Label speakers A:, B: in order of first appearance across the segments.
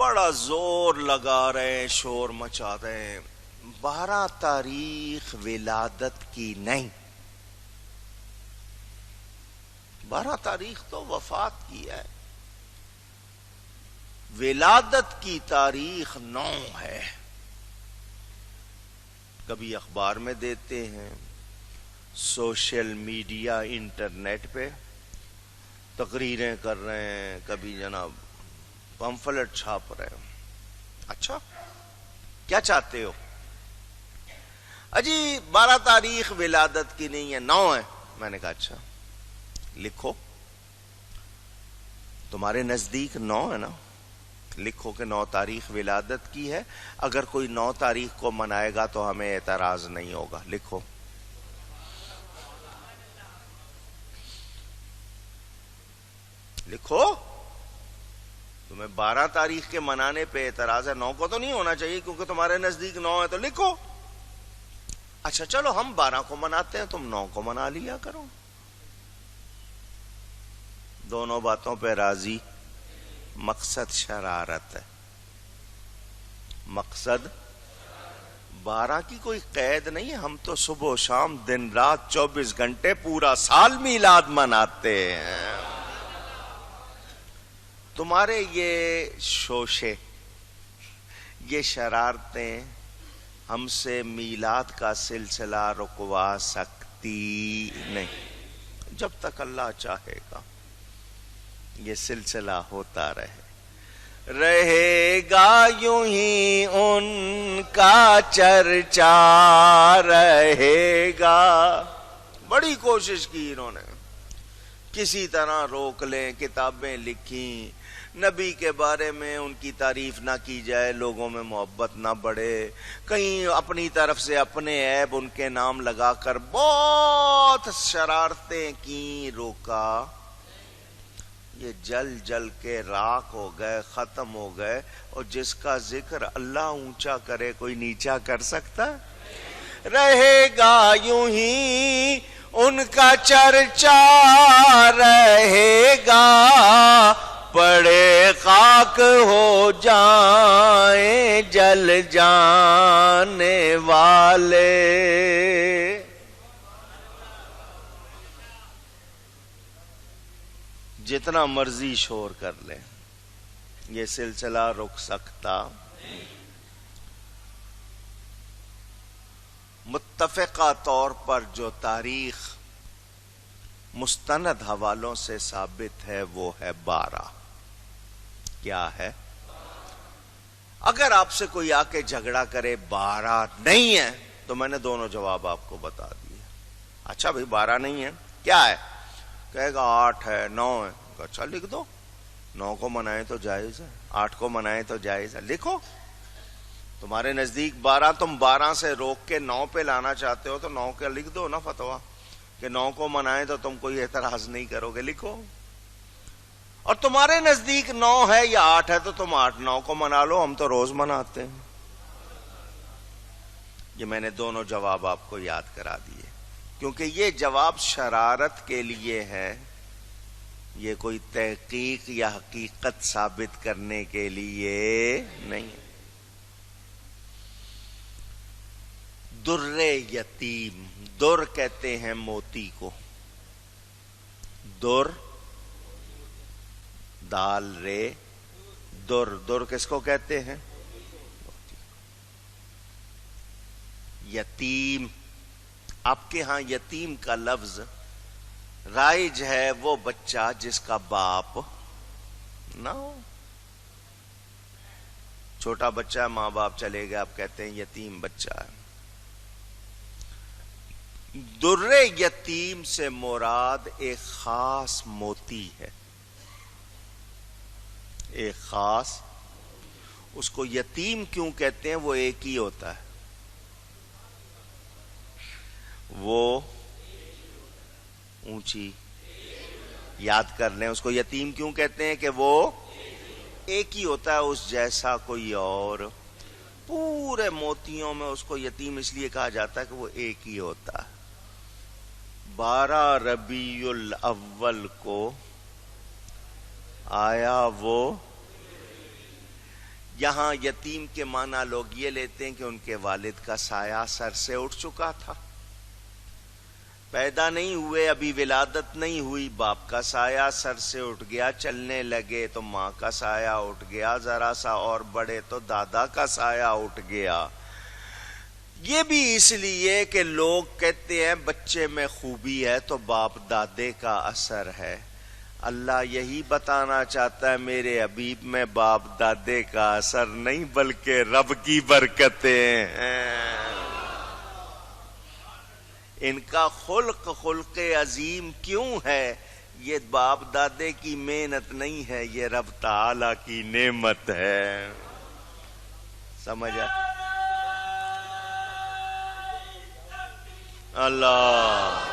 A: بڑا زور لگا رہے ہیں، شور مچا رہے ہیں، 12 تاریخ ولادت کی نہیں، 12 تاریخ تو وفات کی ہے، ولادت کی تاریخ 9 ہے۔ کبھی اخبار میں دیتے ہیں، سوشل میڈیا انٹرنیٹ پہ تقریریں کر رہے ہیں، کبھی جناب پمفلٹ چھاپ رہے ہیں۔ اچھا کیا چاہتے ہو؟ اجی 12 تاریخ ولادت کی نہیں ہے، 9 ہے۔ میں نے کہا اچھا لکھو، تمہارے نزدیک 9 ہے نا، لکھو کہ 9 تاریخ ولادت کی ہے، اگر کوئی 9 تاریخ کو منائے گا تو ہمیں اعتراض نہیں ہوگا، لکھو۔ لکھو، تمہیں 12 تاریخ کے منانے پہ اعتراض ہے، 9 کو تو نہیں ہونا چاہیے کیونکہ تمہارے نزدیک 9 ہے، تو لکھو۔ اچھا چلو ہم 12 کو مناتے ہیں، تم 9 کو منا لیا کرو۔ دونوں باتوں پہ راضی؟ مقصد شرارت ہے، مقصد 12 کی کوئی قید نہیں ہے، ہم تو صبح و شام دن رات 24 گھنٹے پورا سال میلاد مناتے ہیں۔ تمہارے یہ شوشے، یہ شرارتیں ہم سے میلاد کا سلسلہ رکوا سکتی نہیں، جب تک اللہ چاہے گا یہ سلسلہ ہوتا رہے گا، یوں ہی ان کا چرچا رہے گا۔ بڑی کوشش کی انہوں نے، کسی طرح روک لیں، کتابیں لکھیں، نبی کے بارے میں ان کی تعریف نہ کی جائے، لوگوں میں محبت نہ بڑھے، کہیں اپنی طرف سے اپنے عیب ان کے نام لگا کر بہت شرارتیں کی، روکا۔ یہ جل جل کے راکھ ہو گئے، ختم ہو گئے، اور جس کا ذکر اللہ اونچا کرے کوئی نیچا کر سکتا ہے؟ رہے گا یوں ہی ان کا چرچا رہے گا، پڑے خاک ہو جائیں جل جانے والے۔ جتنا مرضی شور کر لیں یہ سلسلہ رک سکتا۔ متفقہ طور پر جو تاریخ مستند حوالوں سے ثابت ہے وہ ہے 12۔ کیا ہے؟ اگر آپ سے کوئی آ کے جھگڑا کرے 12 نہیں ہے تو میں نے دونوں جواب آپ کو بتا دیے۔ اچھا بھائی 12 نہیں ہے، کیا ہے؟ کہے گا 8 ہے، 9 ہے۔ اچھا لکھ دو، 9 کو منائیں تو جائز ہے، 8 کو منائیں تو جائز ہے، لکھو۔ تمہارے نزدیک 12، تم 12 سے روک کے 9 پہ لانا چاہتے ہو تو 9 کا لکھ دو نا فتویٰ کہ 9 کو منائیں تو تم کوئی اعتراض نہیں کرو گے، لکھو۔ اور تمہارے نزدیک 9 ہے یا 8 ہے تو تم 8-9 کو منا لو، ہم تو روز مناتے ہیں۔ یہ میں نے دونوں جواب آپ کو یاد کرا دیے، کیونکہ یہ جواب شرارت کے لیے ہے، یہ کوئی تحقیق یا حقیقت ثابت کرنے کے لیے نہیں ہے۔ در یتیم، در کہتے ہیں موتی کو، در دال رے در، در کس کو کہتے ہیں؟ یتیم۔ آپ کے ہاں یتیم کا لفظ رائج ہے وہ بچہ جس کا باپ نہ ہو، چھوٹا بچہ ماں باپ چلے گئے، آپ کہتے ہیں یتیم بچہ ہے۔ در یتیم سے مراد ایک خاص موتی ہے، ایک خاص، اس کو یتیم کیوں کہتے ہیں؟ وہ ایک ہی ہوتا ہے، وہ اونچی، یاد کر لیں اس کو یتیم کیوں کہتے ہیں کہ وہ ایک ہی ہوتا ہے، اس جیسا کوئی اور۔ پورے موتیوں میں اس کو یتیم اس لیے کہا جاتا ہے کہ وہ ایک ہی ہوتا ہے۔ 12 ربیع الاول کو آیا وہ یہاں یتیم کے معنی لوگ یہ لیتے ہیں کہ ان کے والد کا سایہ سر سے اٹھ چکا تھا، پیدا نہیں ہوئے، ابھی ولادت نہیں ہوئی، باپ کا سایہ سر سے اٹھ گیا، چلنے لگے تو ماں کا سایہ اٹھ گیا، ذرا سا اور بڑے تو دادا کا سایہ اٹھ گیا۔ یہ بھی اس لیے کہ لوگ کہتے ہیں بچے میں خوبی ہے تو باپ دادے کا اثر ہے۔ اللہ یہی بتانا چاہتا ہے میرے حبیب میں باپ دادے کا اثر نہیں بلکہ رب کی برکتیں ہیں۔ ان کا خلق عظیم کیوں ہے؟ یہ باپ دادے کی محنت نہیں ہے، یہ رب تعالی کی نعمت ہے۔ سمجھا؟ اللہ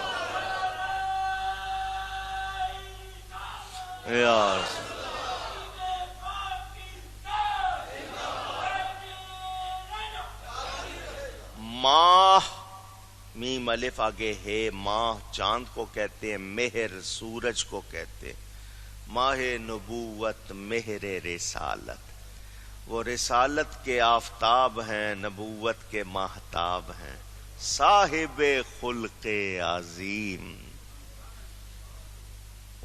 A: یار ماہ میم الف آگے ہے، ماہ چاند کو کہتے ہیں، مہر سورج کو کہتے، ماہ نبوت مہر رسالت، وہ رسالت کے آفتاب ہیں، نبوت کے ماہتاب ہیں، صاحب خلق عظیم۔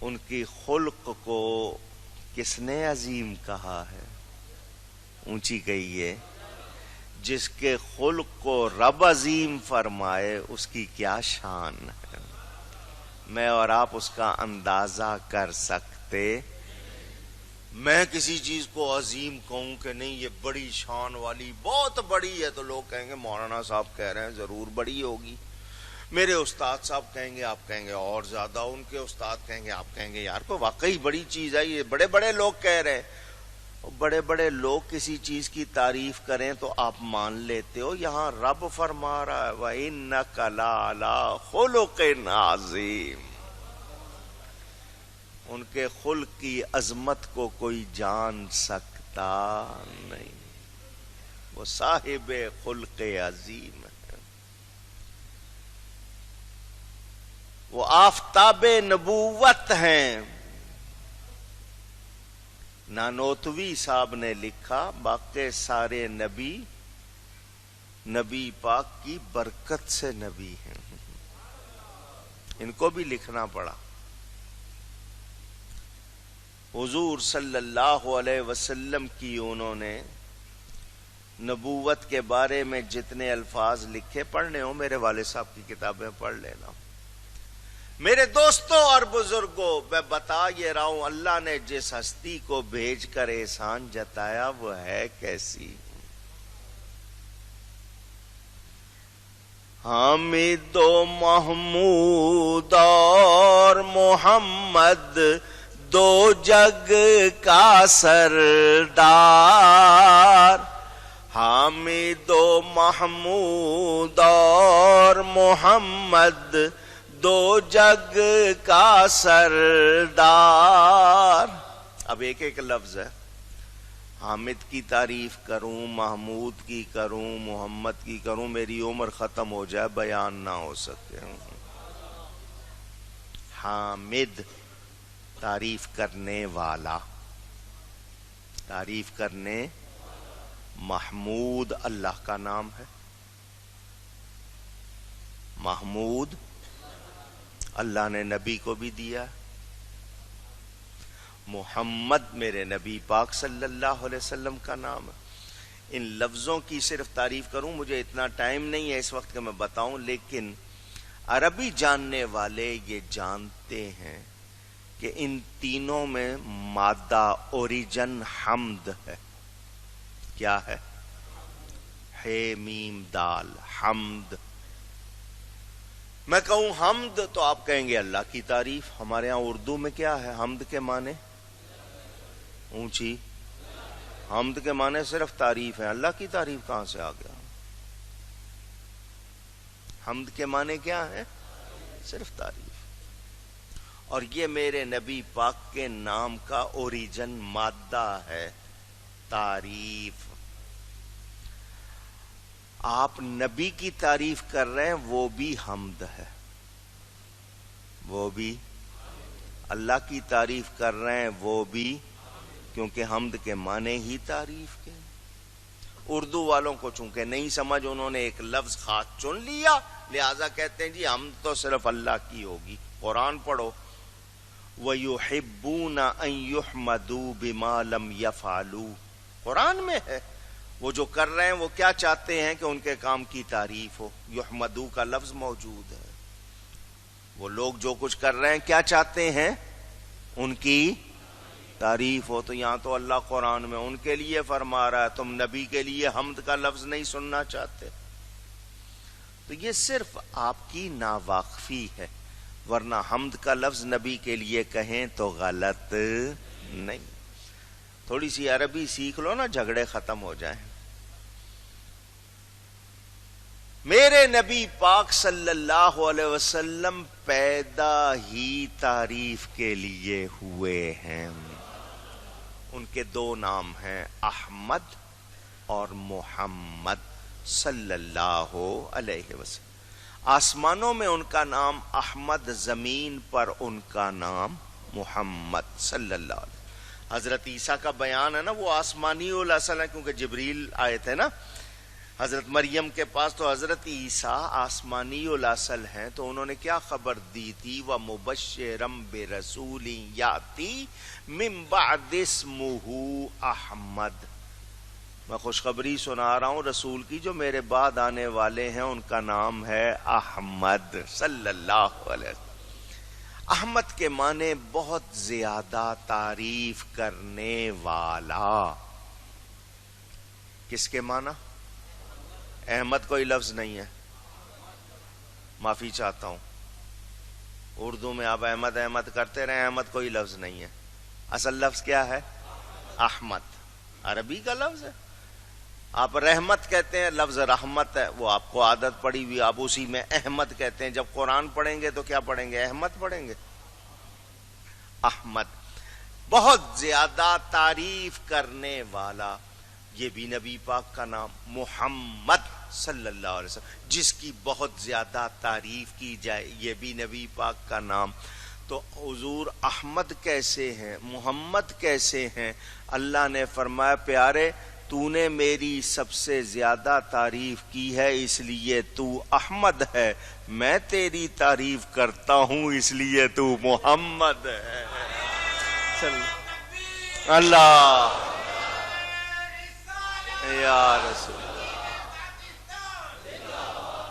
A: ان کی خلق کو کس نے عظیم کہا ہے؟ اونچی کہیے، جس کے خلق کو رب عظیم فرمائے اس کی کیا شان ہے؟ میں اور آپ اس کا اندازہ کر سکتے؟ میں کسی چیز کو عظیم کہوں کہ نہیں یہ بڑی شان والی بہت بڑی ہے تو لوگ کہیں گے مولانا صاحب کہہ رہے ہیں ضرور بڑی ہوگی، میرے استاد صاحب کہیں گے، آپ کہیں گے اور زیادہ، ان کے استاد کہیں گے، آپ کہیں گے یار کو واقعی بڑی چیز ہے، یہ بڑے بڑے لوگ کہہ رہے ہیں۔ بڑے بڑے لوگ کسی چیز کی تعریف کریں تو آپ مان لیتے ہو، یہاں رب فرما رہا ہے وَإِنَّكَ لَعَلَىٰ خُلُقٍ عَظِيمٍ۔ ان کے خلق کی عظمت کو کوئی جان سکتا نہیں، وہ صاحب خلق عظیم ہے، وہ آفتاب نبوت ہیں۔ نانوتوی صاحب نے لکھا باقی سارے نبی نبی پاک کی برکت سے نبی ہیں، ان کو بھی لکھنا پڑا۔ حضور صلی اللہ علیہ وسلم کی انہوں نے نبوت کے بارے میں جتنے الفاظ لکھے، پڑھنے ہو میرے والد صاحب کی کتابیں پڑھ لینا۔ میرے دوستوں اور بزرگوں، میں بتا یہ رہا ہوں اللہ نے جس ہستی کو بھیج کر احسان جتایا وہ ہے کیسی؟ حامد و محمود اور محمد دو جگ کا سردار، حامد و محمود اور محمد دو جگ کا سردار۔ اب ایک ایک لفظ ہے، حامد کی تعریف کروں، محمود کی کروں، محمد کی کروں، میری عمر ختم ہو جائے بیان نہ ہو سکے۔ حامد تعریف کرنے والا، تعریف کرنے، محمود اللہ کا نام ہے، محمود اللہ نے نبی کو بھی دیا، محمد میرے نبی پاک صلی اللہ علیہ وسلم کا نام ہے۔ ان لفظوں کی صرف تعریف کروں، مجھے اتنا ٹائم نہیں ہے اس وقت کہ میں بتاؤں، لیکن عربی جاننے والے یہ جانتے ہیں کہ ان تینوں میں مادہ اوریجن حمد ہے۔ کیا ہے؟ ہے میم دال، حمد۔ میں کہوں حمد تو آپ کہیں گے اللہ کی تعریف۔ ہمارے ہاں اردو میں کیا ہے حمد کے معنی؟ اونچی، حمد کے معنی صرف تعریف ہے، اللہ کی تعریف کہاں سے آ گیا؟ حمد کے معنی کیا ہے؟ صرف تعریف۔ اور یہ میرے نبی پاک کے نام کا اوریجن مادہ ہے، تعریف۔ آپ نبی کی تعریف کر رہے ہیں وہ بھی حمد ہے، وہ بھی اللہ کی تعریف کر رہے ہیں وہ بھی، کیونکہ حمد کے معنی ہی تعریف کے۔ اردو والوں کو چونکہ نہیں سمجھ، انہوں نے ایک لفظ خاص چن لیا، لہذا کہتے ہیں جی ہم تو صرف اللہ کی ہوگی۔ قرآن پڑھو، وَيُحِبُّونَ أَن يُحْمَدُوا بِمَا لَمْ يَفْعَلُوا، قرآن میں ہے۔ وہ جو کر رہے ہیں وہ کیا چاہتے ہیں کہ ان کے کام کی تعریف ہو، یحمدو کا لفظ موجود ہے۔ وہ لوگ جو کچھ کر رہے ہیں کیا چاہتے ہیں؟ ان کی تعریف ہو۔ تو یہاں تو اللہ قرآن میں ان کے لیے فرما رہا ہے، تم نبی کے لیے حمد کا لفظ نہیں سننا چاہتے؟ تو یہ صرف آپ کی ناواقفی ہے، ورنہ حمد کا لفظ نبی کے لیے کہیں تو غلط نہیں۔ تھوڑی سی عربی سیکھ لو نا، جھگڑے ختم ہو جائیں۔ میرے نبی پاک صلی اللہ علیہ وسلم پیدا ہی تعریف کے لیے ہوئے ہیں۔ ان کے دو نام ہیں، احمد اور محمد صلی اللہ علیہ وسلم۔ آسمانوں میں ان کا نام احمد، زمین پر ان کا نام محمد صلی اللہ علیہ وسلم۔ حضرت عیسیٰ کا بیان ہے نا، وہ آسمانی الاصل ہے کیونکہ جبریل آئے تھے نا حضرت مریم کے پاس، تو حضرت عیسیٰ آسمانی الاصل ہیں۔ تو انہوں نے کیا خبر دی تھی؟ وَمُبَشِّرًا بِرَسُولٍ يَأْتِي مِن بَعْدِ اسْمُهُ احمد۔ میں خوشخبری سنا رہا ہوں رسول کی، جو میرے بعد آنے والے ہیں ان کا نام ہے احمد صلی اللہ علیہ وسلم۔ احمد کے معنی بہت زیادہ تعریف کرنے والا۔ کس کے معنی؟ احمد کوئی لفظ نہیں ہے، معافی چاہتا ہوں، اردو میں آپ احمد احمد کرتے رہے، احمد کوئی لفظ نہیں ہے، اصل لفظ کیا ہے؟ احمد، عربی کا لفظ ہے۔ آپ رحمت کہتے ہیں، لفظ رحمت ہے، وہ آپ کو عادت پڑی ہوئی، آپ اسی میں احمد کہتے ہیں۔ جب قرآن پڑھیں گے تو کیا پڑھیں گے؟ احمد پڑھیں گے۔ احمد بہت زیادہ تعریف کرنے والا، یہ بھی نبی پاک کا نام۔ محمد صلی اللہ علیہ وسلم، جس کی بہت زیادہ تعریف کی جائے، یہ بھی نبی پاک کا نام۔ تو حضور احمد کیسے ہیں، محمد کیسے ہیں؟ اللہ نے فرمایا پیارے تو نے میری سب سے زیادہ تعریف کی ہے اس لیے تو احمد ہے، میں تیری تعریف کرتا ہوں اس لیے تو محمد ہے۔ اللہ یا رسول